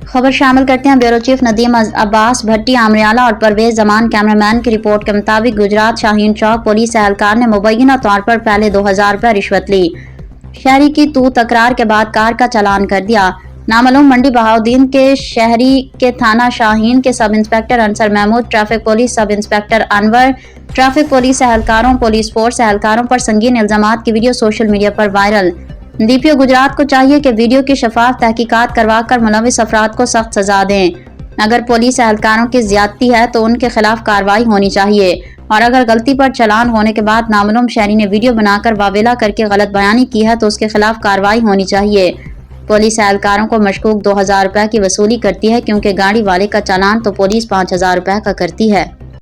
खबर शामिल करते हैं ब्यूरो चीफ नदीम अब्बास भट्टी आमरियाला और परवेज जमान। कैमरामैन की रिपोर्ट के मुताबिक गुजरात शाहीन चौक पुलिस एहलकार ने मुबैना तौर पर पहले 2000 रुपये रिश्वत ली। शहरी की तू तकरार के बाद कार का चालान कर दिया। नामालूम मंडी बहाउद्दीन के शहरी के थाना शाहीन के sub inspector Ansar Mahmood, traffic police sub inspector Anwar, traffic police एहलकारों, पुलिस फोर्स एहलकारों पर संगीन इल्जामात की वीडियो सोशल मीडिया पर वायरल। डीपीओ गुजरात को चाहिए कि वीडियो की शफाफ तहकीकात करवाकर मुलविस अफराद को सख्त सजा दें। अगर पुलिस एहलकारों की ज्यादती है तो उनके खिलाफ कार्रवाई होनी चाहिए और अगर गलती पर चालान होने के बाद नामालूम शहरी ने वीडियो बनाकर वावेला करके गलत बयानी की है तो उसके खिलाफ कार्रवाई होनी चाहिए। पुलिस एहलकारों को मशकूक 2000 रुपये की वसूली करती है क्योंकि गाड़ी वाले का चालान तो पुलिस 5000 रुपये का करती है।